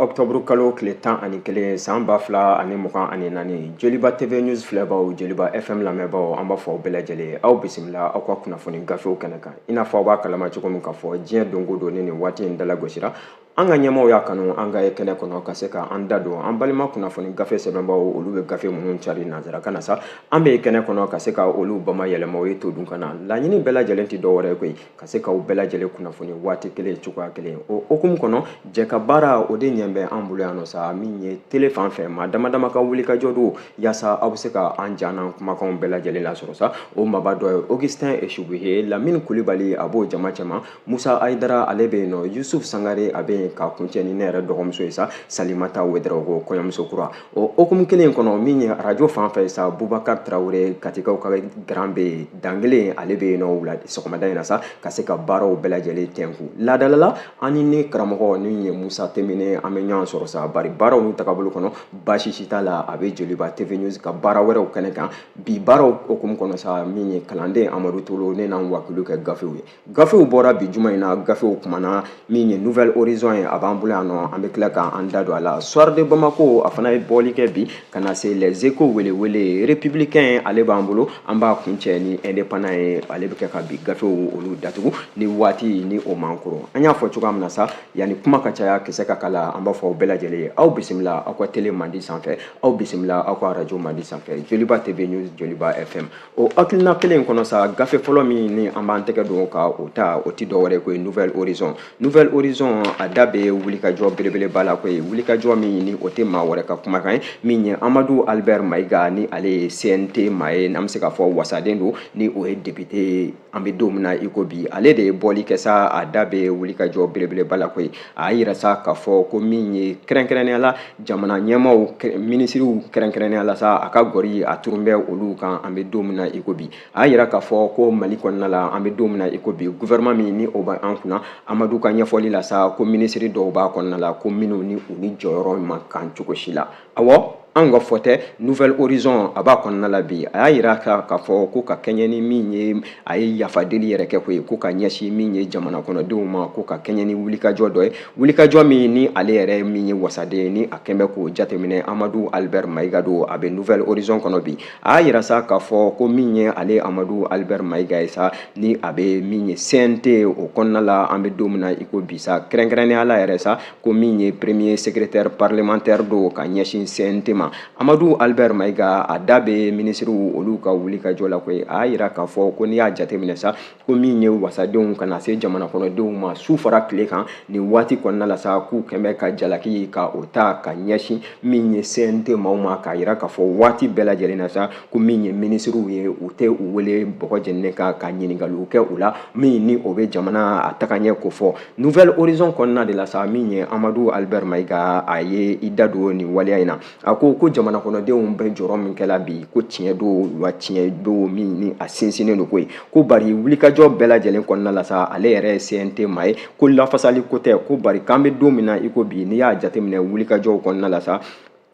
octobre kalo tile 11 san 2024 Joliba TV News filɛbaw Joliba FM lamɛnbaw an b'a fɔ bɛɛ lajɛlen aw bisimila aw ka kunnafoni gafew kɛnɛ kan i n'a fɔ aw b'a kalama cogo min ka fɔ diɲɛ dongo don ni nin waati in dalagosira an ka ɲɛmaw y'a kanu an ka kɛnɛ kɔnɔ ka se ka an da don an balima kunnafoni gafe sɛbɛnbaw olu bɛ gafe minnu cari nanzarakan na sa an bɛ kɛnɛ kɔnɔ ka se ka olu bamayɛlɛma o ye to dun kana laɲini bɛɛ lajɛlen tɛ dɔwɛrɛ ye koyi ka se ka u bɛɛ lajɛlen kunnafoni waati kelen cogoya kelen o hukumu kɔnɔ jɛ ka baara o de ɲɛ bɛ an bolo yan nɔ sa min ye tele fan fɛ maa dama dama ka wuli ka jɔ don yaasa aw bɛ se ka an jaanan kumakanw bɛɛ lajɛlen lasɔrɔ sa o maba dɔ ye Augustin Eshubuye Lamine Kulibali a b'o jama cɛma Musa Ayidara ale bɛ yen nɔ Yusuf Sangare a bɛ yen ka kuncɛ ni ne yɛrɛ dɔgɔmuso ye sa Salimata Wederaw ko kɔɲɔmuso kura o hukumu kelen kɔnɔ min ye radio fan fɛ sa Bubakar Traore Katikaw ka grand bɛ yen dangelen ale bɛ yen nɔ wula sɔgɔmada in na sa ka se ka baaraw bɛɛ lajɛlen tɛnku laadalala ani ne karamɔgɔ ni ye Musa Temine an bɛ ɲɔgɔn sɔrɔ sa bari baaraw n'u tagabolo kɔnɔ baasi si t'a la a bɛ Joliba TV News ka baara wɛrɛw kɛnɛ kan bi baaraw hukumu kɔnɔ sa min ye kalanden Amadu Tolo ne n'an wakilu kɛ gafew ye gafew bɔra bi juma in na gafew kumana min ye Nouvelle Horizon ye a b'an bolo yan nɔ an bɛ tila k'an da don a la Soir de Bamako a fana ye bɔli kɛ bi ka na se Les Échos welewele Républicain ale b'an bolo an b'a kuncɛ ni Indépendant ye ale bɛ kɛ ka bi gafew olu datugu ni waati ni o man kɔrɔ an y'a fɔ cogoya min na sa yanni kuma ka caya kisɛ ka kala an b'a fɔ bɛɛ lajɛlen ye aw bisimila aw ka télé mandi sanfɛ aw bisimila aw ka radio mandi sanfɛ Joliba TV News Joliba FM o hakilina kelen kɔnɔ sa gafe fɔlɔ min ni an b'an tɛgɛ don ka o ta o ti dɔwɛrɛ ko ye Nouvelle Horizon a da bɛ wulikajɔ belebeleba la ko ye wulikajɔ min ni o tɛ maa wɛrɛ ka kumakan ye min ye Amadu Albert Mayiga ni ale ye CNT maa ye n'an bɛ se ka fɔ wasaden don ni o ye député an bɛ don min na i ko bi ale de ye bɔli kɛ sa a da bɛ wulikajɔ belebeleba la ko ye a y'a yira sa k'a fɔ ko min ye kɛrɛnkɛrɛnnenya la jamana ɲɛmaw minisiriw kɛrɛnkɛrɛnnenya la sa a ka gɔri a turun bɛ olu kan an bɛ don min na i ko bi a y'a yira k'a fɔ ko Mali kɔnɔna la an bɛ don min na i ko bi gouvernement min ni o bɛ an kunna Amadu ka ɲɛfɔli la sa ko minisiri dɔw b'a kɔnɔna la ko minnu ni u ni jɔyɔrɔ ma kan cogo si la awɔ an ka fɔ tɛ Nouvelle Horizon a b'a kɔnɔna la bi a y'a yira k'a fɔ ko ka kɛɲɛ ni min ye a ye yafadeli yɛrɛ kɛ ko ye ko ka ɲɛsin min ye jamana kɔnɔdenw ma ko ka kɛɲɛ ni wulikajɔ dɔ ye wulikajɔ min ni ale yɛrɛ min ye wasaden ye ni a kɛn bɛ k'o jateminɛ Amadu Albert Mayiga don a bɛ Nouvelle Horizon kɔnɔ bi a y'a yira sa k'a fɔ ko min ye ale Amadu Albert Mayiga ye sa ni a bɛ min ye CNT o kɔnɔna la an bɛ don min na i ko bi sa kɛrɛnkɛrɛnnenya la yɛrɛ sa ko min ye premier secrétaire parlementaire don ka ɲɛsin CNT ma Amadu Albert Mayiga a da bɛ minisiriw olu ka wulikajɔ la koyi a y'a yira k'a fɔ ko n'i y'a jateminɛ sa ko min ye wasadenw ka na se jamana kɔnɔdenw ma su fara tile kan nin waati kɔnɔna la sa k'u kɛn bɛ ka jalaki ka o ta ka ɲɛsin min ye CNT maaw ma k'a yira k'a fɔ waati bɛɛ lajɛlen na sa ko min ye minisiriw ye u tɛ u wele bɔgɔ jɛninen kan ka ɲininkaliw kɛ u la min ni o bɛ jamana a tagaɲɛ ko fɔ Nouvelle Horizon kɔnɔna de la sa min ye Amadu Albert Mayiga a ye i da don nin waleya in na a ko jamana kɔnɔdenw bɛ jɔrɔ min kɛla bi ko tiɲɛ don wa tiɲɛ don min ni a sinsinnen don ko ye ko bari wulikajɔ bɛɛ lajɛlen kɔnɔna la sa ale yɛrɛ ye CNT maa ye ko lafasali ko tɛ ko bari k'an bɛ don min na i ko bi n'i y'a jateminɛ wulikajɔw kɔnɔna la sa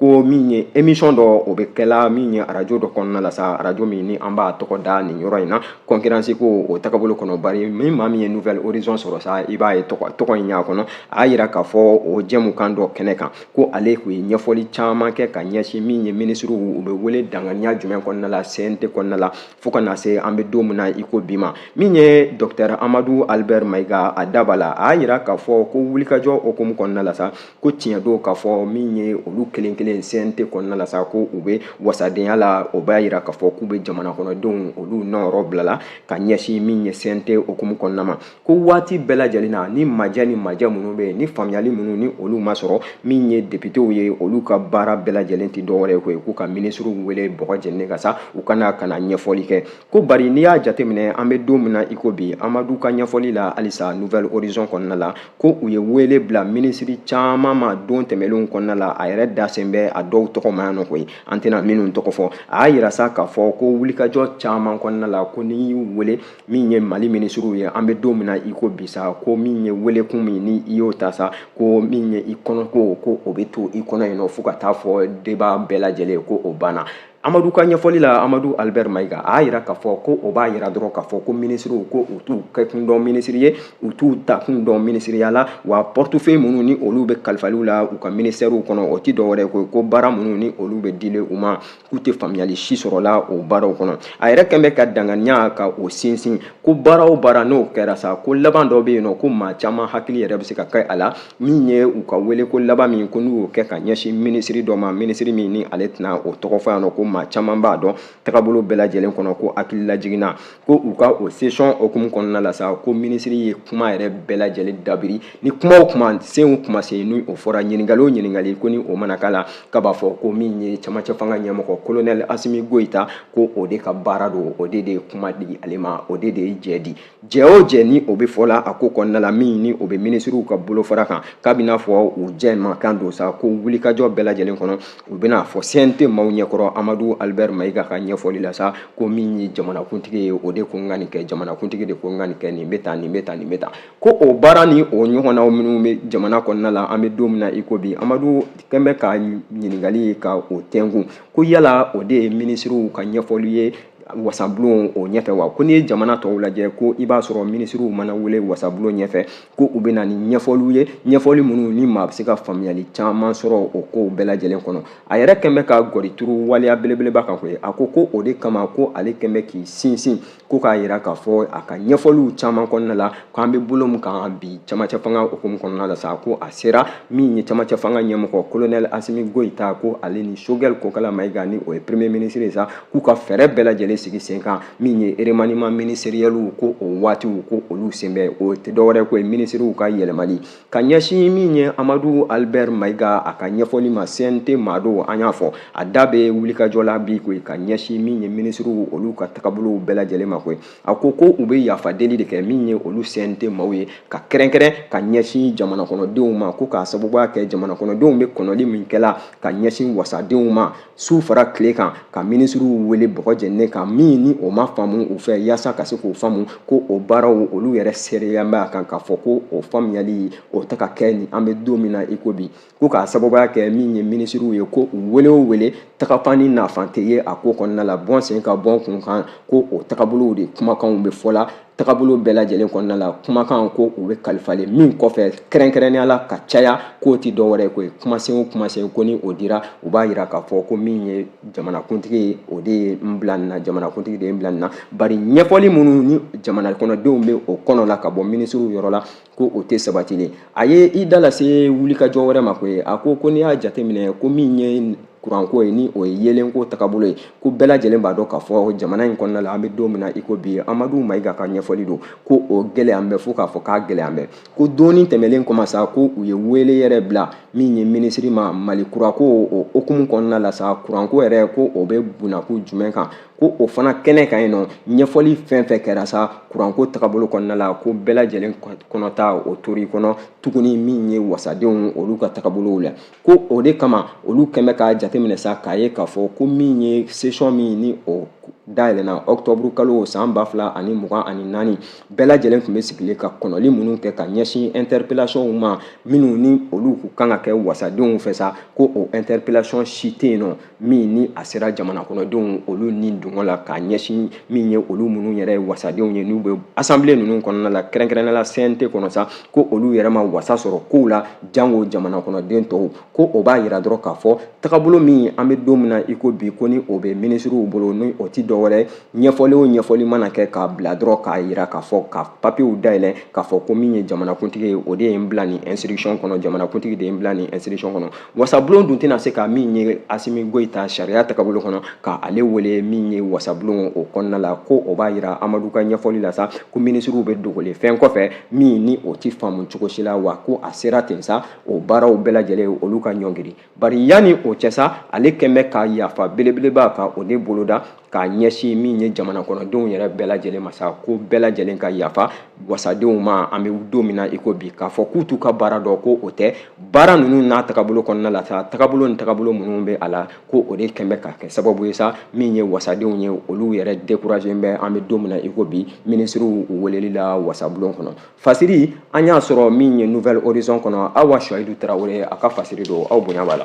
ko min ye émission dɔ o bɛ kɛla min ye radio dɔ kɔnɔna la sa radio min ni an b'a tɔgɔ da nin yɔrɔ in na concurrence ko o tagabolo kɔnɔ bari min maa min ye Nouvelle Horizon sɔrɔ sa i b'a ye tɔgɔ in y'a kɔnɔ a y'a yira k'a fɔ o jɛmukan dɔ kɛnɛ kan ko ale tun ye ɲɛfɔli caman kɛ ka ɲɛsin min ye minisiriw u bɛ wele danganiya jumɛn kɔnɔna la CNT kɔnɔna la fo ka na se an bɛ don min na i ko bi ma min ye Dr Amadu Albert Mayiga a da b'a la a y'a yira k'a fɔ ko wulikajɔ hukumu kɔnɔna la sa ko tiɲɛ don k'a fɔ min ye olu kelen kelen CNT kɔnɔna la sa ko u bɛ wasadenya la o b'a yira k'a fɔ k'u bɛ jamana kɔnɔdenw olu nɔyɔrɔ bilala ka ɲɛsin min ye CNT hukumu kɔnɔna ma ko waati bɛɛ lajɛlen na ni majɛ minnu bɛ yen ni faamuyali minnu ni olu ma sɔrɔ min ye députéw ye olu ka baara bɛɛ lajɛlen tɛ dɔwɛrɛ ye ko ye k'u ka minisiriw wele bɔgɔ jɛninen ka sa u kana ɲɛfɔli kɛ ko bari n'i y'a jateminɛ an bɛ don min na i ko bi Amadu ka ɲɛfɔli la halisa Nouvelle Horizon kɔnɔna la ko u ye wele bila minisiri caman ma don tɛmɛnlenw kɔnɔna la a yɛrɛ dasen bɛ a dɔw tɔgɔ ma yan nɔ koyi an tɛna minnu tɔgɔ fɔ a y'a yira sa k'a fɔ ko wulikajɔ caman kɔnɔna la ko n'i y'u wele min ye Mali minisiriw ye an bɛ don min na i ko bi sa ko min ye welekun min ni i y'o ta sa ko min ye i kɔnɔ ko o bɛ to i kɔnɔ yen nɔ fo ka taa fɔ débat bɛɛ lajɛlen ko o banna Amadu ka ɲɛfɔli la Amadu Albert Maïga a yira k'a fɔ ko o b'a yira dɔrɔn k'a fɔ ko ministres ko u t'u kɛ kun dɔn ministre ye u t'u ta kun dɔn ministeriya la wa portefeuille minnu ni olu bɛ kalifaliw la u ka ministères kɔnɔ o ti dɔwɛrɛ ko baara minnu ni olu bɛ dilen u ma k'u tɛ faamuyali si sɔrɔ la o baaraw kɔnɔ a yɛrɛ kɛn bɛ ka danganiya ka o sinsin ko baara o baara n'o kɛra sa ko laban dɔ bɛ yen nɔ ko maa caman hakili yɛrɛ bɛ se ka kɛ a la min ye u ka wele ko laban min ko n'u y'o kɛ ka ɲɛsin ministre dɔ ma ministre min ni ale tɛna o tɔgɔ fɔ yan nɔ ko maa caman b'a dɔn tagabolo bɛɛ lajɛlen kɔnɔ ko hakili lajiginna ko u ka o session hokumu kɔnɔna la sa ko ministre ye kuma yɛrɛ bɛɛ lajɛlen dabiri ni kuma o kuma sen o kuma se ni o fɔra ɲininkali o ɲininkali ko ni o mana k'a la k'a b'a fɔ ko min ye camancɛ fanga ɲɛmɔgɔ colonel Asimi Goïta ko o de ka baara don o de ye kuma di ale ma o de ye jɛ di jɛ o jɛ ni o bɛ fɔla a ko kɔnɔna la min ni o bɛ ministrew ka bolofara kan k'a bɛna fɔ u jɛ mankan don sa ko wulikajɔ bɛɛ lajɛlen kɔnɔ u bɛna fɔ CNT maaw ɲɛkɔrɔ Amadu Albert Maïga ka ɲɛfɔli la sa ko min ye jamanakuntigi ye o de ko n ka nin kɛ jamanakuntigi de ko n ka nin kɛ nin bɛ tan nin bɛ tan nin bɛ tan ko o baara ni o ɲɔgɔnnaw minnu bɛ jamana kɔnɔna la an bɛ don min na i ko bi Amadu kɛn bɛ ka ɲininkali ye ka o tɛnku ko yala o de ye ministrew ka ɲɛfɔli ye wasabulon o ɲɛfɛ wa ko ni ye jamana tɔw lajɛ ko i b'a sɔrɔ ministrew mana wele wasabulon ɲɛfɛ ko u bɛ na ni ɲɛfɔliw ye ɲɛfɔli minnu ni maa bɛ se ka faamuyali caman sɔrɔ o kow bɛɛ lajɛlen kɔnɔ a yɛrɛ kɛn bɛ ka gɔrituru waleya belebeleba kan koyi a ko o de kama ko ale kɛn bɛ k'i sinsin ko k'a yira k'a fɔ a ka ɲɛfɔliw caman kɔnɔna la k'an bɛ bolo min kan bi camancɛ fanga hukumu kɔnɔna la sa ko a sera min ye camancɛ fanga ɲɛmɔgɔ colonel Asimi Goïta ko ale ni Choguel Kokala Maïga ni o ye premier ministre ye sa k'u ka fɛɛrɛ bɛɛ lajɛlen sigi sen kan min ye remaniement ministériel ko o waatiw ko olu sen bɛ o tɛ dɔwɛrɛ ko ye ministrew ka yɛlɛmali ka ɲɛsin min ye Amadu Albert Maïga a ka ɲɛfɔli ma CNT maa don an y'a fɔ a da bɛ wulikajɔ la bi koyi ka ɲɛsin min ye ministrew olu ka tagabolow bɛɛ lajɛlen ma koyi a ko u bɛ yafa deli de kɛ min ye olu CNT maaw ye ka kɛrɛnkɛrɛn ka ɲɛsin jamana kɔnɔdenw ma ko k'a sababuya kɛ jamana kɔnɔdenw bɛ kɔnɔli min kɛla ka ɲɛsin wasadenw ma su fara tile kan ka ministrew wele bɔgɔ jɛnnen kan min ni o ma faamu u fɛ yaasa ka se k'o faamu ko o baaraw olu yɛrɛ seereya bɛ a kan k'a fɔ ko o faamuyali o tɛ ka kɛ ni an bɛ don min na i ko bi ko k'a sababuya kɛ min ye ministrew ye ko u wele o wele tagafan ni nafan tɛ ye a ko kɔnɔna la bɔn sen ka bɔn kun kan ko o tagabolow de kumakanw bɛ fɔ la tagabolo bɛɛ lajɛlen kɔnɔna la kumakan ko u bɛ kalifalen min kɔfɛ kɛrɛnkɛrɛnnenya la ka caya k'o ti dɔwɛrɛ ko ye kumasen o kumasen ko ni o dira u b'a yira k'a fɔ ko min ye jamanakuntigi ye o de ye n bila nin na jamanakuntigi de ye n bila nin na bari ɲɛfɔli minnu ni jamana kɔnɔdenw bɛ o kɔnɔ la ka bɔ ministrew yɔrɔ la ko o tɛ sabatilen a ye i da lase wulikajɔ wɛrɛ ma ko ye a ko n'i y'a jateminɛ ko min ye kuranko ye ni o ye yelenko tagabolo ye ko bɛɛ lajɛlen b'a dɔn k'a fɔ jamana in kɔnɔna la an bɛ don min na i ko bi Amadu Maïga ka ɲɛfɔli don ko o gɛlɛyan bɛ fo k'a fɔ k'a gɛlɛyan bɛ ko donni tɛmɛlen kɔma sa ko u ye wele yɛrɛ bila min ye ministre ma Mali kurako o hukumu kɔnɔna la sa kuranko yɛrɛ ko o bɛ bunako jumɛn kan ko o fana kɛnɛ kan yen nɔ ɲɛfɔli fɛn fɛn kɛra sa kuranko tagabolo kɔnɔna la ko bɛɛ lajɛlen kɔnɔta o tori kɔnɔ tuguni min ye wasadenw olu ka tagabolow la ko o de kama olu kɛn bɛ k'a jateminɛ sa k'a ye k'a fɔ ko min ye session min ni o dayɛlɛnna octobre kalo san 2024 bɛɛ lajɛlen tun bɛ sigilen ka kɔnɔli minnu kɛ ka ɲɛsin interpellation ma minnu ni olu kan ka kɛ wasadenw fɛ sa ko o interpellation si tɛ yen nɔ min ni a sera jamana kɔnɔdenw olu ni dungɔ la ka ɲɛsin min ye olu minnu yɛrɛ wasadenw ye n'u bɛ assemblée ninnu kɔnɔna la kɛrɛnkɛrɛnnenya la CNT kɔnɔ sa ko olu yɛrɛ ma wasa sɔrɔ kow la jango jamana kɔnɔden tɔw ko o b'a yira dɔrɔn k'a fɔ tagabolo min an bɛ don min na i ko bi ko ni o bɛ ministrew bolo ni o ti dɔwɛrɛ ɲɛfɔli o ɲɛfɔli mana kɛ k'a bila dɔrɔn k'a yira k'a fɔ ka papiyew dayɛlɛ k'a fɔ ko min ye jamanakuntigi ye o de ye n bila nin instruction kɔnɔ jamanakuntigi de ye n bila nin instruction kɔnɔ wasabulon dun tɛna se ka min ye Asimi Goïta sariya tagabolo kɔnɔ ka ale wele min ye wasabulon o kɔnɔna la ko o b'a yira Amadu ka ɲɛfɔli la sa ko ministrew bɛ dogolen fɛn kɔfɛ min ni o ti faamu cogo si la wa ko a sera ten sa o baaraw bɛɛ lajɛlen olu ka ɲɔngiri bari yanni o cɛ sa ale kɛn bɛ ka yafa belebeleba ka o de boloda k'a ɲɛsin min ye jamana kɔnɔdenw yɛrɛ bɛɛ lajɛlen ma sa ko bɛɛ lajɛlen ka yafa wasadenw ma an bɛ don min na i ko bi k'a fɔ k'u t'u ka baara dɔn ko o tɛ baara ninnu n'a tagabolo kɔnɔna la sa tagabolo ni tagabolo minnu bɛ a la ko o de kɛn bɛ ka kɛ sababu ye sa min ye wasadenw ye olu yɛrɛ découragé bɛ an bɛ don min na i ko bi ministrew weleli la wasabulon kɔnɔ fasiri an y'a sɔrɔ min ye Nouvelle Horizon kɔnɔ Awa Suwaidu Tarawele a ka fasiri don aw bonya b'a la.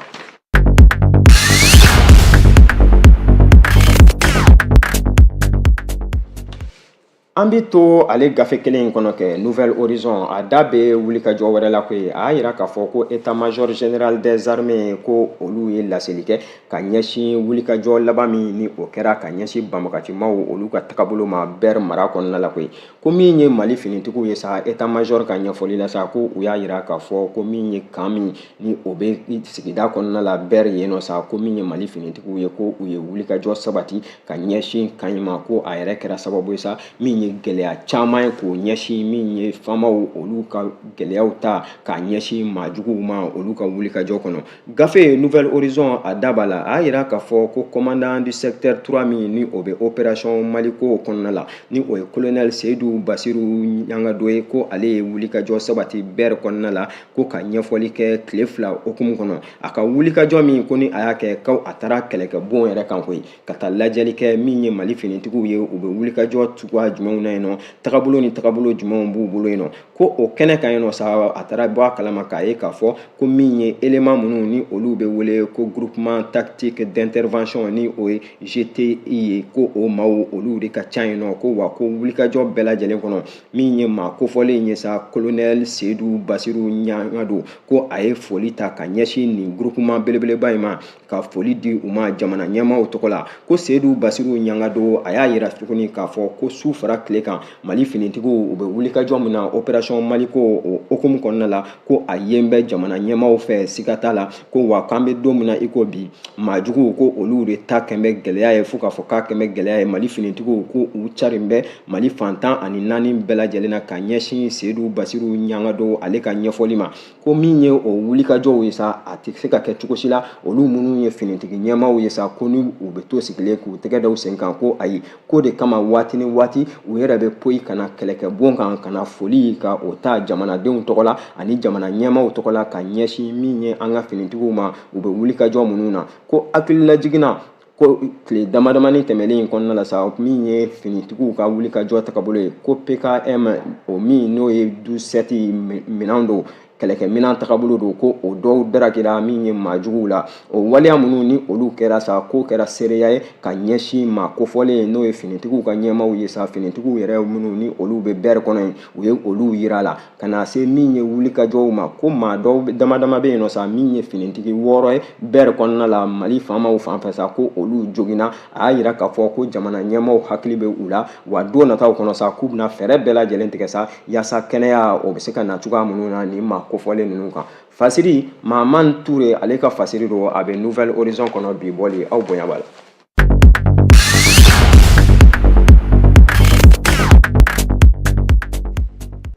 An bɛ to ale gafe kelen in kɔnɔ kɛ Nouvel Horizon a da bɛ wuli ka jɔ wɛrɛ la koyi a y'a jira k'a fɔ ko état major général des armées ko olu ye laseli kɛ ka ɲɛsin wuli ka jɔ laban min ni o kɛra ka ɲɛsin banbagacimaw olu ka tagabolo ma Ber mara kɔnɔna la koyi ko min ye Mali finitigiw ye sa état major ka ɲɛfɔli la sa ko u y'a jira k'a fɔ ko min ye kan min ni o bɛ sigida kɔnɔna la Ber yen nɔ sa ko min ye Mali finitigiw ye ko u ye wuli ka jɔ sabati ka ɲɛsin kan in ma ko a yɛrɛ kɛra sababu ye sa min ye gɛlɛya caman ye k'o ɲɛsin min ye faamaw olu ka gɛlɛyaw ta k'a ɲɛsin maajuguw ma olu ka wuli ka jɔ kɔnɔ gafe Nouvel Horizon a da b'a la a y'a jira k'a fɔ ko commandant du secteur 3 min ni o bɛ opération Maliko kɔnɔna la ni o ye colonel Seydou Bassirou Ɲangado ye ko ale ye wuli ka jɔ sabati Ber kɔnɔna la ko ka ɲɛfɔli kɛ tile 2 hukumu kɔnɔ a ka wuli ka jɔ min ko ni a y'a kɛ ko a taara kɛlɛkɛbon yɛrɛ kan koyi ka taa lajɛli kɛ min ye Mali finitigiw ye u bɛ wuli ka jɔ cogoya jumɛnw na yen nɔ tagabolo ni tagabolo jumɛnw b'u bolo yen nɔ ko o kɛnɛ kan yen nɔ sa a taara bɔ a kalama k'a ye k'a fɔ ko min ye élément minnu ni olu bɛ wele ko groupement tactique d'intervention ni o ye GTI ye ko o maaw olu de ka ca yen nɔ ko wa ko wulikajɔ bɛɛ lajɛlen kɔnɔ min ye maa kofɔlen ye sa colonel Seydou Bassirou Ɲangado ko a ye foli ta ka ɲɛsin nin groupement belebeleba in ma ka foli di u ma jamana ɲɛmaaw tɔgɔ la ko Seydou Bassirou Ɲangado a y'a yira tuguni k'a fɔ ko su fara tile kan Mali finitigiw u bɛ wulikajɔ min na opération Maliko o hukumu kɔnɔna la ko a yen bɛ jamana ɲɛmaaw fɛ siga t'a la ko wa k'an bɛ don min na i ko bi maajuguw ko olu de ta kɛn bɛ gɛlɛya ye fo k'a fɔ k'a kɛn bɛ gɛlɛya ye Mali finitigiw ko u carin bɛ Mali fantan ani 4 bɛɛ lajɛlen na ka ɲɛsin Seydou Bassirou Ɲangado ale ka ɲɛfɔli ma ko min ye o wulikajɔw ye sa a tɛ se ka kɛ cogo si la olu minnu ye finitigi ɲɛmaaw ye sa ko ni u bɛ to sigilen k'u tɛgɛ da u sen kan ko ayi ko de kama waati ni waati u yɛrɛ bɛ poyi kana kɛlɛkɛbon kan kana foli ka o ta jamanadenw tɔgɔ la ani jamana ɲɛmaaw tɔgɔ la ka ɲɛsin min ye an ka finitigiw ma u bɛ wulikajɔ minnu na ko hakililajiginna ko tile damadamanin tɛmɛlen in kɔnɔna la sa min ye finitigiw ka wulikajɔ tagabolo ye ko PKM o min n'o ye 17 minɛn don kɛlɛkɛminɛn tagabolo don ko o dɔw darakira min ye maajuguw la o waleya minnu ni olu kɛra sa ko kɛra seereya ye ka ɲɛsin maa kofɔlen n'o ye finitigiw ka ɲɛmaaw ye sa finitigiw yɛrɛ minnu ni olu bɛ Ber kɔnɔ yen u ye olu yira la ka na se min ye wulikajɔw ma ko maa dɔw damadama bɛ yen nɔ sa min ye finitigi 6 ye Ber kɔnɔna la Mali faamaw fan fɛ sa ko olu joginna a y'a jira k'a fɔ ko jamana ɲɛmaaw hakili bɛ u la wa don nataw kɔnɔ sa k'u bɛna fɛɛrɛ bɛɛ lajɛlen tigɛ sa yaasa kɛnɛya o bɛ se ka na cogoya minnu na ni maa kofɔlen ninnu kan fasiri Mahaman Ture ale ka fasiri don a bɛ Nouvel Horizon kɔnɔ bi bɔli aw bonya b'a la.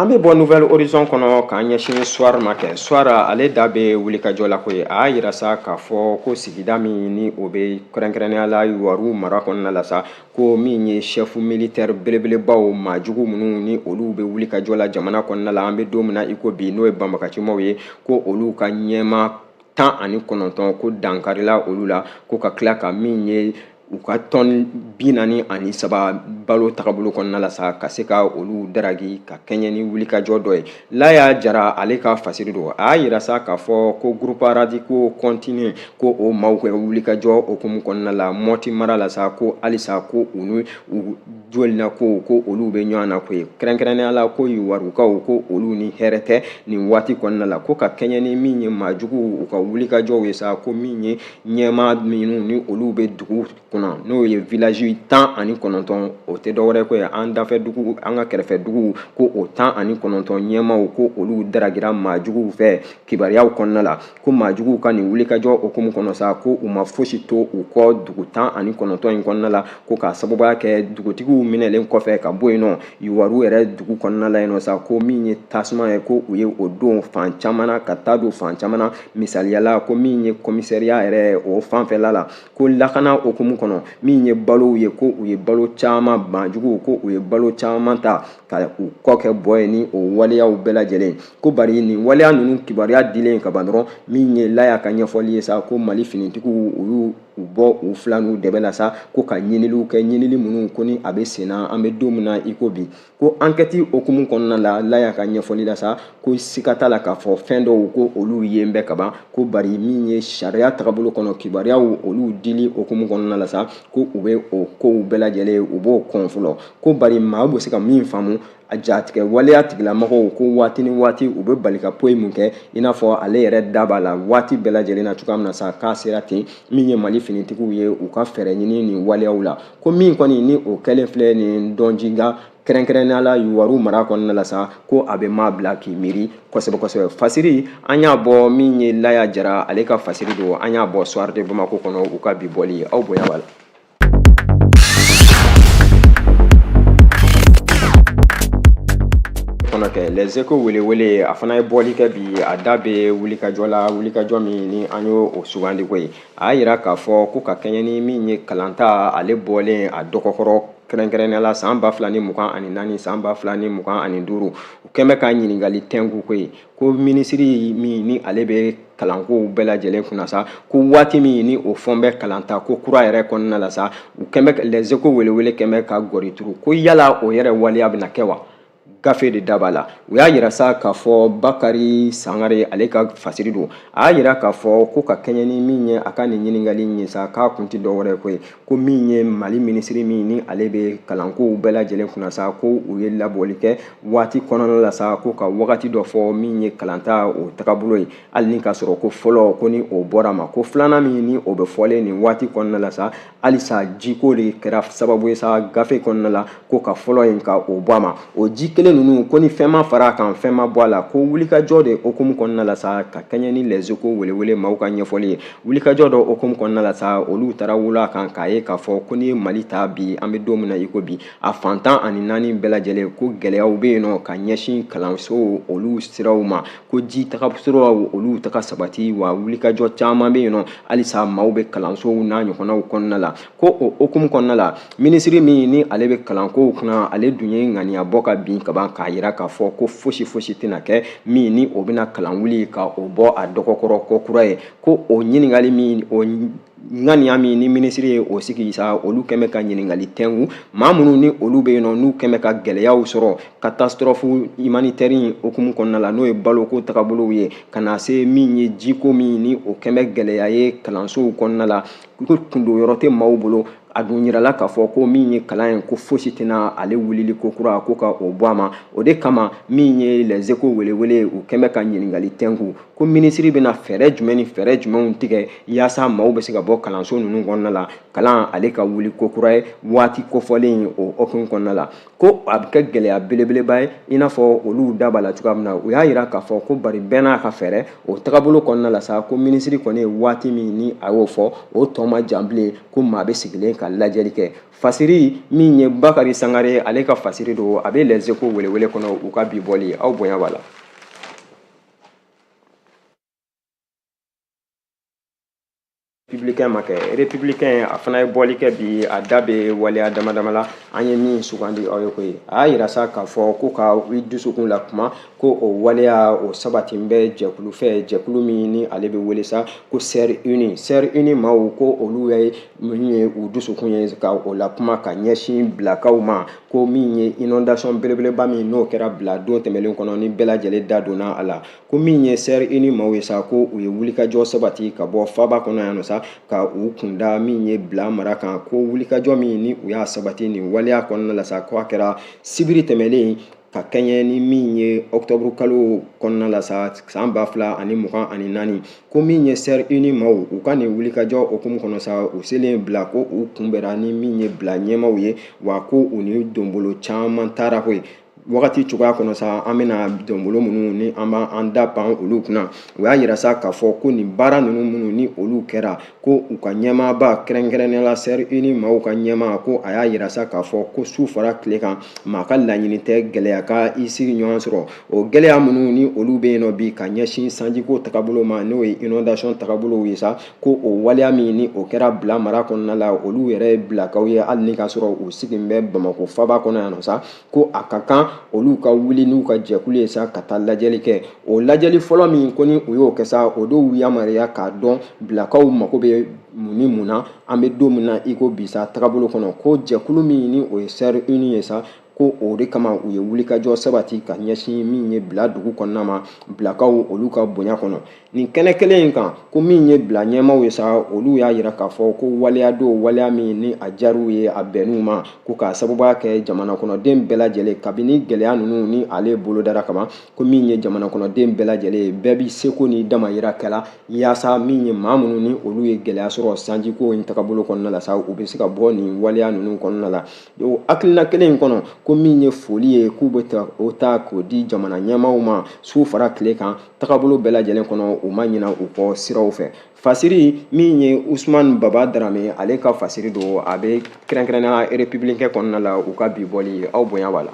An bɛ bɔ Nouvel Horizon kɔnɔ k'an ɲɛsin Soir ma kɛ Soir ale da bɛ wulikajɔ la koyi a y'a jira sa k'a fɔ ko sigida min ni o bɛ kɛrɛnkɛrɛnnenya la Yuwaru mara kɔnɔna la sa ko min ye chef militaire belebelebaw maajugu minnu ni olu bɛ wulikajɔ la jamana kɔnɔna la an bɛ don min na i ko bi n'o ye banbagacimaw ye ko olu ka ɲɛma 19 ko dankarila olu la ko ka tila ka min ye u ka tɔn 43 balo tagabolo kɔnɔna la sa ka se ka olu daragi ka kɛɲɛ ni wulikajɔ dɔ ye Laya Jara ale ka fasiri don a y'a jira sa k'a fɔ ko groupe radicaux continue ko o maaw kɛ wulikajɔ hukumu kɔnɔna la Mɔti mara la sa ko halisa ko u ni u jolina ko olu bɛ ɲɔgɔn na koyi kɛrɛnkɛrɛnnenya la ko Yuwarukaw ko olu ni hɛrɛ tɛ nin waati kɔnɔna la ko ka kɛɲɛ ni min ye maajugu u ka wulikajɔw ye sa ko min ye ɲɛmaa minnu ni olu bɛ dugu n'o ye village 19 o tɛ dɔwɛrɛ ko ye an dafɛ dugu an ka kɛrɛfɛ dugu ko o 19 ɲɛmaaw ko olu daragira maajuguw fɛ kibaruyaw kɔnɔna la ko maajuguw ka nin wulikajɔ hukumu kɔnɔ sa ko u ma fosi to u kɔ dugu 19 in kɔnɔna la ko k'a sababuya kɛ dugutigiw minɛlen kɔfɛ ka bɔ yen nɔ Yuwaru yɛrɛ dugu kɔnɔna la yen nɔ sa ko min ye tasuma ye ko u ye o don fan caman na ka taa don fan caman na misaliyala ko min ye commissariat yɛrɛ o fanfɛla la ko lakana hukumu kɔnɔ min ye balow ye ko u ye balo caman maajuguw ko u ye balo caman ta ka u kɔ kɛ bɔ ye ni o waleyaw bɛɛ lajɛlen ko bari nin waleya ninnu kibaruya dilen ka ban dɔrɔn min ye Laya ka ɲɛfɔli ye sa ko Mali finitigiw u y'u bɔ u fila n'u dɛbɛ la sa ko ka ɲiniliw kɛ ɲinili minnu ko ni a bɛ sena an bɛ don min na i ko bi ko enquête okumu kɔnɔna la Laya ka ɲɛfɔli la sa ko sikata la k'a fɔ fɛn dɔw ko olu yen bɛ kaban ko bari min ye sariya tagabolo kɔnɔ kibaruyaw olu dili okumu kɔnɔna la sa ko u bɛ o kow bɛɛ lajɛlen u b'o kɔn fɔlɔ ko bari maa bɛ se ka min faamu a jatigɛ waleya tigilamɔgɔw ko waati ni waati u bɛ bali ka poyi mun kɛ i n'a fɔ ale yɛrɛ da b'a la waati bɛɛ lajɛlen na cogoya min na sa k'a sera ten min ye Mali finitigiw ye u ka fɛɛrɛ ɲini nin waleyaw la ko min kɔni ni o kɛlen filɛ nin dɔnjiga kɛrɛnkɛrɛnnenya la Yuwaru mara kɔnɔna la sa ko a bɛ maa bila k'i miiri kosɛbɛ kosɛbɛ fasiri an y'a bɔ min ye Laya Jara ale ka fasiri don an y'a bɔ Soir de Bamako kɔnɔ u ka bi bɔli aw bonya b'a la. Les Échos wele a fana ye bɔli kɛ bi a da bɛ wulikajɔ la wulikajɔ min ni an y'o sugandi ko ye a y'a yira k'a fɔ ko ka kɛɲɛ ni min ye kalanta ale bɔlen a dɔgɔkɔrɔ kɛrɛnkɛrɛnnenya la san 2024 san 2025 u kɛn bɛ ka ɲininkali tɛnku ko ye ko minisiri min ni ale bɛ kalankow bɛɛ lajɛlen kunna sa ko waati min ni o fɔn bɛ kalanta ko kura yɛrɛ kɔnɔna la sa u kɛn bɛ Les Échos wele kɛn bɛ ka gɔri turu ko yala o yɛrɛ waleya bɛna kɛ wa gafe de daba la u y'a yira sa k'a fɔ Bakari Sangare ale ka fasiri don a y'a yira k'a fɔ ko ka kɛɲɛ ni min ye a ka nin ɲininkali ɲɛ sa k'a kun tɛ dɔwɛrɛ ko ye ko min ye Mali minisiri min ni ale bɛ kalankow bɛɛ lajɛlen kunna sa ko u ye labɔli kɛ waati kɔnɔna la sa ko ka wagati dɔ fɔ min ye kalanta o tagabolo ye hali ni k'a sɔrɔ ko fɔlɔ ko ni o bɔra ma ko filanan min ni o bɛ fɔlen nin waati kɔnɔna la sa halisa jiko de kɛra sababu ye sa gafe kɔnɔna la ko ka fɔlɔ in ka o bɔ a ma o ji kelen ninnu ko ni fɛn ma fara a kan fɛn ma bɔ a la ko wulikajɔ de okumu kɔnɔna la sa ka kɛɲɛ ni Les Échos wele maaw ka ɲɛfɔli ye wulikajɔ dɔ okumu kɔnɔna la sa olu taara wula kan k'a ye k'a fɔ ko ni ye Mali ta bi an bɛ don min na i ko bi a fantan ani naani bɛɛ lajɛlen ko gɛlɛyaw bɛ yen nɔ ka ɲɛsin kalanso olu siraw ma ko ji taga siraw olu taga sabati wa wulikajɔ caman bɛ yen nɔ halisa maaw bɛ kalansow n'a ɲɔgɔnnaw kɔnɔna la ko o okumu kɔnɔna la minisiri min ni ale bɛ kalankow kunna ale dun ye ŋaniya bɔ ka bin kaban k'a yira k'a fɔ ko fosi tɛna kɛ min ni o bɛna kalan wuli ka o bɔ a dɔgɔkɔrɔ ko kura ye ko o ɲininkali min o ŋaniya min ni minisiri ye o sigi sa olu kɛn bɛ ka ɲininkali tɛnku maa minnu ni olu bɛ yen nɔ n'u kɛn bɛ ka gɛlɛyaw sɔrɔ catastrophe humanitaire in okumu kɔnɔna la n'o ye baloko tagabolow ye ka na se min ye jiko min ni o kɛn bɛ gɛlɛya ye kalansow kɔnɔna la ko kundo yɔrɔ tɛ maaw bolo a dun yirala k'a fɔ ko min ye kalan ye ko fosi tɛna ale wulili ko kura ko ka o bɔ a ma o de kama min ye Les Échos wele u kɛn bɛ ka ɲininkali tɛnku ko minisiri bɛna fɛɛrɛ jumɛn ni fɛɛrɛ jumɛnw tigɛ yaasa maaw bɛ se ka bɔ kalanso ninnu kɔnɔna la kalan ale ka wuli ko kura ye waati kofɔlen o okumu kɔnɔna la ko a bɛ kɛ gɛlɛya belebeleba ye i n'a fɔ olu da b'a la cogoya min na u y'a yira k'a fɔ ko bari bɛɛ n'a ka fɛɛrɛ o tagabolo kɔnɔna la sa ko minisiri kɔni ye waati min ni a y'o fɔ o tɔ ma jan bilen ko maa bɛ sigilen ka lajɛli kɛ fasiri min ye Bakari Sangare ale ka fasiri don a bɛ Les Échos wele kɔnɔ u ka bi bɔli aw bonya b'a la. Républicain ma kɛ républicain a fana ye bɔli kɛ bi a da bɛ waleya damadama la an ye min sugandi aw ye koyi a y'a yira sa k'a fɔ ko ka i dusukun la kuma ko o waleya o sabati bɛ jɛkulu fɛ jɛkulu min ni ale bɛ wele sa ko Serre Unie maaw ko olu ye min ye u dusukun ye ka o la kuma ka ɲɛsin bilakaw ma ko min ye inondation belebeleba min n'o kɛra bila don tɛmɛlen kɔnɔ ni bɛɛ lajɛlen da donna a la ko min ye Serre Unie maaw ye sa ko u ye wulikajɔ sabati ka bɔ faaba kɔnɔ yan nɔ sa ka u kunda min ye bila mara kan ko wulikajɔ min ni u y'a sabati nin waleya kɔnɔna la sa ko a kɛra sibiri tɛmɛlen ka kɛɲɛ ni min ye octobre kalo kɔnɔna la sa san 2024 ko min ye Serre Unie maaw u ka nin wulikajɔ okumu kɔnɔ sa u selen bila ko u kunbɛra ni min ye bila ɲɛmaw ye wa ko u ni donbolo caman taara koyi wagati cogoya kɔnɔ sa an bɛna donbolo minnu ni an b'an da pan olu kunna u y'a yira sa k'a fɔ ko nin baara ninnu minnu ni olu kɛra ko u ka ɲɛmaaba kɛrɛnkɛrɛnnenya la Serre Unie maaw ka ɲɛmaa ko a y'a yira sa k'a fɔ ko su fara tile kan maa ka laɲini tɛ gɛlɛya ka i sigi ɲɔgɔn sɔrɔ o gɛlɛya minnu ni olu bɛ yen nɔ bi ka ɲɛsin sanjiko tagabolo ma n'o ye inondation tagabolow ye sa ko o waleya min ni o kɛra bila mara kɔnɔna la olu yɛrɛ ye bilakaw ye hali ni k'a sɔrɔ u sigilen bɛ Bamako faaba kɔnɔ yan nɔ sa ko a ka kan olu ka wuli n'u ka jɛkulu ye sa ka taa lajɛli kɛ o lajɛli fɔlɔ min ko ni u y'o kɛ sa o dɔw yamaruya k'a dɔn bilakaw mako bɛ muni muna an bɛ don min na i ko bi sa tagabolo kɔnɔ ko jɛkulu min ni o ye sɛri uni ye sa ko o de kama u ye wulikajɔ sabati ka ɲɛsin min ye bila dugu kɔnɔna ma bilakaw olu ka bonya kɔnɔ nin kɛnɛ kelen in kan ko min ye bila ɲɛmaw ye sa olu y'a yira k'a fɔ ko waleya don waleya min ni a diyar'u ye a bɛnn'u ma ko k'a sababuya kɛ jamana kɔnɔden bɛɛ lajɛlen kabini gɛlɛya ninnu ni ale bolodara kama ko min ye jamana kɔnɔden bɛɛ lajɛlen ye bɛɛ bi seko ni damayira kɛla yaasa min ye maa minnu ni olu ye gɛlɛya sɔrɔ sanjiko in tagabolo kɔnɔna la sa u bɛ se ka bɔ nin waleya ninnu kɔnɔna la o hakilina kelen in kɔnɔ ko min ye foli ye k'u bɛ o ta k'o di jamana ɲɛmaaw ma su fara tile kan tagabolo bɛɛ lajɛlen kɔnɔ u ma ɲina u kɔ siraw fɛ fasiri min ye Usman Baba Darame ale ka fasiri don a bɛ kɛrɛnkɛrɛnnenya républicain kɔnɔna la u ka bi bɔli aw bonya b'a la.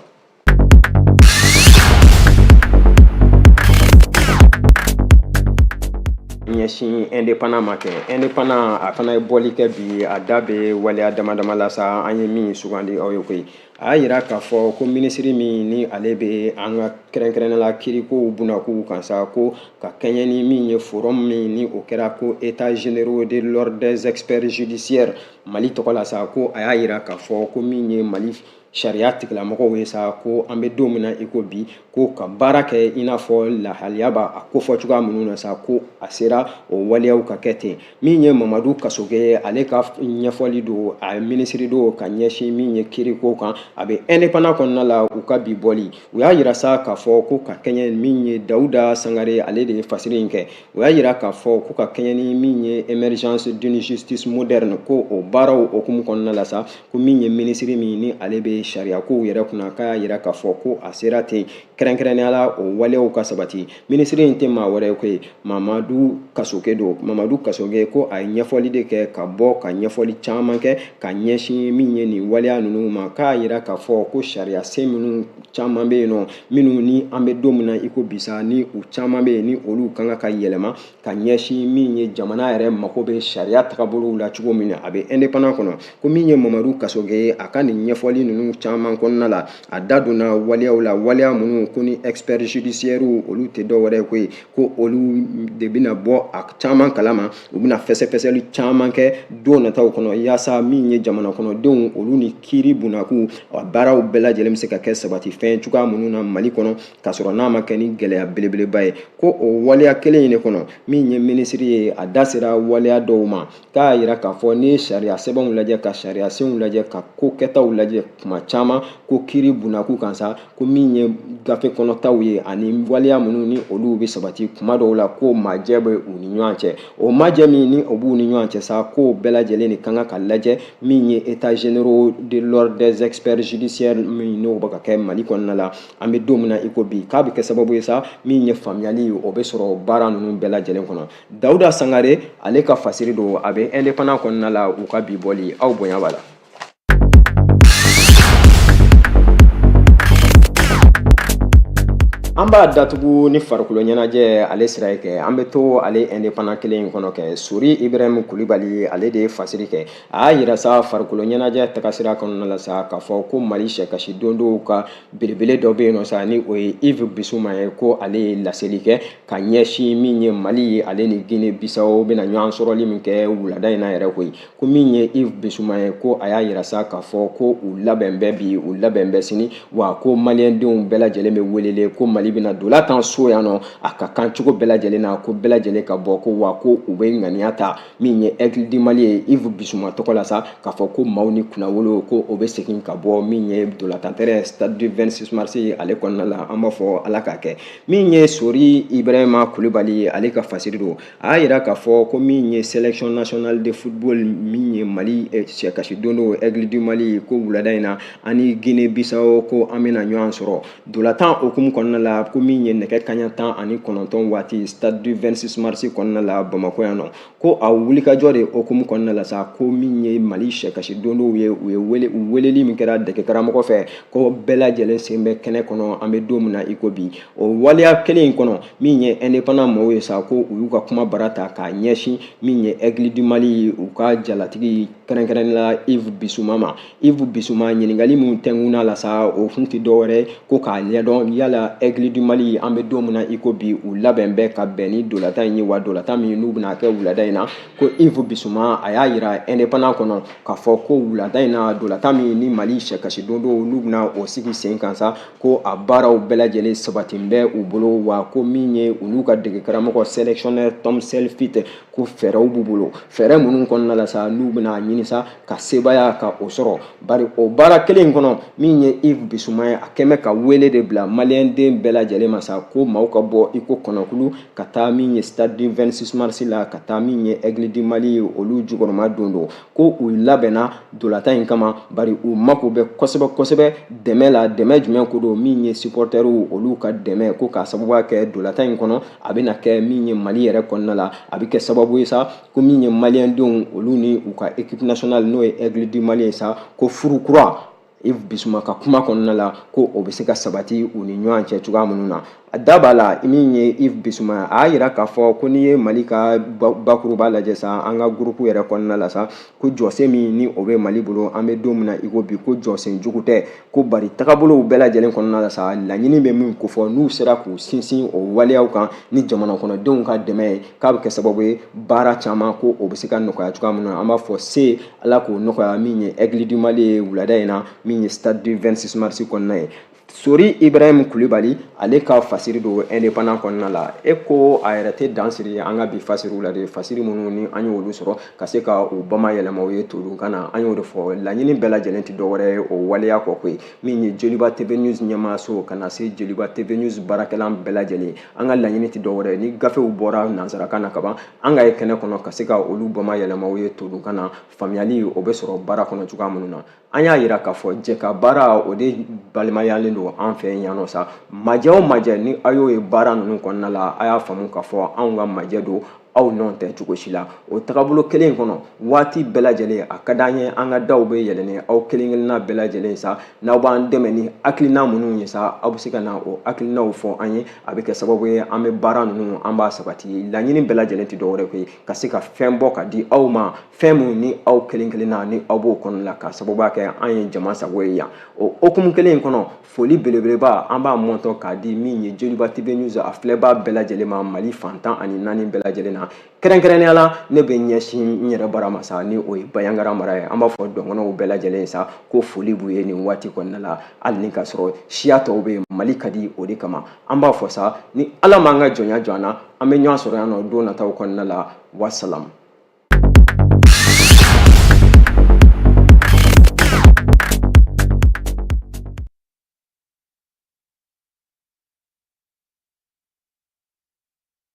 ɲɛsin indépendant ma kɛ indépendant a fana ye bɔli kɛ bi a da bɛ waleya damadama la sa an ye min sugandi aw ye koyi a y'a yira k'a fɔ ko minisiri min ni ale bɛ an ka kɛrɛnkɛrɛnnenya la kirikow bunakun kan sa ko ka kɛɲɛ ni min ye forum min ni o kɛra ko états généraux de l'ordre des experts judiciaires Mali tɔgɔ la sa ko a y'a yira k'a fɔ ko min ye Mali sariya tigilamɔgɔw ye sa ko an bɛ don min na i ko bi ko ka baara kɛ i n'a fɔ lahaliya b'a a kofɔ cogoya minnu na sa ko a sera o waleyaw ka kɛ ten min ye Mamadu Kasoge ye ale ka ɲɛfɔli don a minisiri don ka ɲɛsin min ye kiriko kan a bɛ indépendant kɔnɔna la u ka bi bɔli u y'a yira sa k'a fɔ ko ka kɛɲɛ min ye Dawuda Sangare ale de ye fasiri in kɛ u y'a yira k'a fɔ ko ka kɛɲɛ ni min ye émergence d'une justice moderne ko o baaraw okumu kɔnɔna la sa ko min ye minisiri min ni ale bɛ sariya kow yɛrɛ kunna k'a y'a yira k'a fɔ ko a sera ten kɛrɛnkɛrɛnnenya la o waleyaw ka sabati minisiri in tɛ maa wɛrɛ ye koyi Mamadu Kasoge don Mamadu Kasoge ko a ye ɲɛfɔli de kɛ ka bɔ ka ɲɛfɔli caman kɛ ka ɲɛsin min ye nin waleya ninnu ma k'a yira k'a fɔ ko sariya sen minnu caman bɛ yen nɔ minnu ni an bɛ don min na i ko bisa ni u caman bɛ yen ni olu kan ka yɛlɛma ka ɲɛsin min ye jamana yɛrɛ mako bɛ sariya tagabolow la cogo min na a bɛ indépendant kɔnɔ ko min ye Mamadu Kasoge ye a ka nin ɲɛfɔli ninnu caman kɔnɔna la a da donna waleyaw la waleya minnu ko ni expert judiciaire olu tɛ dɔ wɛrɛ koyi ko olu de bɛna bɔ a caman kalama u bɛna fɛsɛfɛsɛli caman kɛ don nataw kɔnɔ yaasa min ye jamana kɔnɔdenw olu ni kiiri bunakun a baaraw bɛɛ lajɛlen bɛ se ka kɛ sabati fɛn cogoya minnu na Mali kɔnɔ k'a sɔrɔ n'a ma kɛ ni gɛlɛya belebeleba ye ko o waleya kelen in de kɔnɔ min ye minisiri ye a da sera waleya dɔw ma k'a yira k'a fɔ ni sariya sɛbɛnw lajɛ ka sariya senw lajɛ ka ko kɛtaw lajɛ kuma caman ko kiiri bunakun kan sa ko min ye gafe kɔnɔtaw ye ani waleya minnu ni olu bɛ sabati kuma dɔw la ko majɛ bɛ u ni ɲɔgɔn cɛ o majɛ min ni o b'u ni ɲɔgɔn cɛ sa ko bɛɛ lajɛlen de kan ka lajɛ min ye états généraux de l'ordre des experts judiciaires min n'o bɛ ka kɛ Mali kɔnɔna la an bɛ don min na i ko bi k'a bɛ kɛ sababu ye sa min ye faamuyali o bɛ sɔrɔ baara ninnu bɛɛ lajɛlen kɔnɔ Dawuda Sangare ale ka fasiri don a bɛ indépendant kɔnɔna la u ka bi bɔli aw bonya b'a la. An b'a datugu ni farikolo ɲɛnajɛ ale sira kɛ an bɛ to ale indépendant kelen in kɔnɔ kɛ Sori Ibrahim Kulibali ale de ye fasiri kɛ a y'a yira sa farikolo ɲɛnajɛ tagasira kɔnɔna la sa k'a fɔ ko Mali sɛkasi don dɔw ka belebele dɔ bɛ yen nɔ sa ni o ye Yves Bissouma ye ko ale ye laseli kɛ ka ɲɛsin min ye Mali ye ale ni Guinée Bissau bɛna ɲɔgɔn sɔrɔli min kɛ wulada in na yɛrɛ koyi ko min ye Yves Bissouma ye ko a y'a yira sa k'a fɔ ko u labɛn bɛ bi u labɛn bɛ sini wa ko maliyɛndenw bɛɛ lajɛlen bɛ welele ko Mali bɛna dolantan so yan nɔ a ka kan cogo bɛɛ lajɛlen na ko bɛɛ lajɛlen ka bɔ ko wa ko u bɛ ŋaniya ta min ye Aigle du Mali ye Yves Bissouma tɔgɔ la sa k'a fɔ ko maaw ni kunnawolo ko o bɛ segin ka bɔ min ye dolantan stade du 26 mars ale kɔnɔna la an b'a fɔ ala k'a kɛ min ye Sori Ibrahima Kulibali ale ka fasiri don a y'a yira k'a fɔ ko min ye sélection nationale de football min ye Mali sɛkasi don dɔ Aigle du Mali ko wulada in na ani Guinée Bissau ko an bɛna ɲɔgɔn sɔrɔ dolantan okumu kɔnɔna la ko min ye nɛgɛ kaɲa 19 waati stade du 26 mars kɔnɔna la Bamako yan nɔ ko a wulikajɔ de okumu kɔnɔna la sa ko min ye Mali sɛkasi don dɔw ye u weleli min kɛra dɛgɛ karamɔgɔ fɛ ko bɛɛ lajɛlen sen bɛ kɛnɛ kɔnɔ an bɛ don min na i ko bi o waleya kelen in kɔnɔ min ye indépendant mɔgɔw ye sa ko u y'u ka kuma bara ta k'a ɲɛsin min ye Aigle du Mali u ka jalatigi kɛrɛnkɛrɛnnen la Yves Bissouma ma. Yves Bissouma ɲininkali min tɛnkuna la sa o kun tɛ dɔwɛrɛ ko k'a ɲɛdɔn yala Aigle du Mali an bɛ don min na i ko bi u labɛn bɛ ka bɛn ni dolata in ye wa dolata min n'u bɛna kɛ wulada in na ko Yves Bissouma a y'a yira indépendant kɔnɔ k'a fɔ ko wulada in na dolata min ni Mali sɛkasi don n'u bɛna o sigi sen kan sa ko a baaraw bɛɛ lajɛlen sabatilen bɛ u bolo wa ko min ye u n'u ka dege karamɔgɔ sélectionneur Tom Selfit ko fɛɛrɛw b'u bolo fɛɛrɛ minnu kɔnɔna la sa n'u bɛna ɲini sa ka sebaya ka o sɔrɔ bari o baara kelen kɔnɔ min ye Yves Bissouma ye a kɛmɛ ka wele de bila maliyɛn den bɛɛ lajɛlen ma sa ko maaw ka bɔ i ko kɔnɔkulu ka taa min ye stade du 26 mars la ka taa min ye Aigle du Mali ye olu jukɔrɔma don ko u labɛnna dolata in kama bari u mako bɛ kosɛbɛ dɛmɛ la dɛmɛ jumɛn ko don min ye supporterw olu ka dɛmɛ ko k'a sababu kɛ dolata in kɔnɔ a bɛna kɛ min ye Mali yɛrɛ kɔnɔna la a bɛ kɛ sababu ye sa ko min ye maliyɛn denw olu ni u ka équipe nationale n'o ye Aigle du Mali ye sa ko furu kura Yves Bissouma ka kuma kɔnɔna la ko o bɛ se ka sabati u ni ɲɔgɔn cɛ cogoya minnu na a da b'a la min ye Yves Bissouma a y'a yira k'a fɔ ko n'i ye Mali ka bakuruba lajɛ sa an ka groupe yɛrɛ kɔnɔna la sa ko jɔsen min ni o bɛ Mali bolo an bɛ don min na i ko bi ko jɔsen jugu tɛ ko bari tagabolow bɛɛ lajɛlen kɔnɔna la sa laɲini bɛ min ko fɔ n'u sera k'u sinsin o waleyaw kan ni jamana kɔnɔdenw ka dɛmɛ ye k'a bɛ kɛ sababu ye baara caman ko o bɛ se ka nɔgɔya cogoya min na an b'a fɔ se ala k'o nɔgɔya min ye Aigle du Mali ye wulada in na min ye stade du 26 mars kɔnɔna ye Sori Ibrahim Kulibali ale ka fasiri do indépendant kɔnɔna la e ko a yɛrɛ tɛ dansiri an ka bi fasiriw la de fasiri minnu ni an y'olu sɔrɔ ka se ka u bamayɛlɛma o ye todun kan na an y'o de fɔ laɲini bɛɛ lajɛlen tɛ dɔwɛrɛ ye o waleya kɔ koyi min ye Joliba TV News ɲɛmaaso ka na se Joliba TV News baarakɛlan bɛɛ lajɛlen an ka laɲini tɛ dɔwɛrɛ ye ni gafew bɔra nansarakan na kaban an ka ye kɛnɛ kɔnɔ ka se ka olu bamayɛlɛma o ye todun kan na faamuyali o bɛ sɔrɔ baara kɔnɔ cogoya minnu na an y'a yira k'a fɔ jɛ ka baara o de balimayalen don an fɛ yan nɔ sa majɛ o majɛ ni a y'o ye baara ninnu kɔnɔna la a y'a faamu k'a fɔ anw ka majɛ don aw nɔ tɛ cogo si la o tagabolo kelen kɔnɔ waati bɛɛ lajɛlen a ka d'an ye an ka daw bɛ yɛlɛnnen aw kelen kelenna bɛɛ lajɛlen sa n'aw b'an dɛmɛ ni hakilina minnu ye sa aw bɛ se ka na o hakilinaw fɔ an ye a bɛ kɛ sababu ye an bɛ baara ninnu an b'a sabati laɲini bɛɛ lajɛlen tɛ dɔwɛrɛ koyi ka se ka fɛn bɔ ka di aw ma fɛn min ni aw kelen kelenna ni aw b'o kɔnɔna la ka sababu kɛ an ye jama sago ye yan o hokumu kelen kɔnɔ foli belebeleba an b'a mɔntɔ k'a di min ye Joliba TV News a filɛbaa bɛɛ lajɛlen ma Mali fantan ani naani bɛɛ lajɛlen na kɛrɛnkɛrɛnnenya la ne bɛ ɲɛsin n yɛrɛ bara ma sa ni o ye Bayangara mara ye an b'a fɔ dɔnkɔnɔw bɛɛ lajɛlen sa ko foli b'u ye nin waati kɔnɔna la hali ni ka sɔrɔ siya tɔw bɛ yen Mali ka di o de kama an b'a fɔ sa ni Ala m'an ka jɔnya jɔ an na an bɛ ɲɔgɔn sɔrɔ yan nɔ don nataw kɔnɔna la wasalam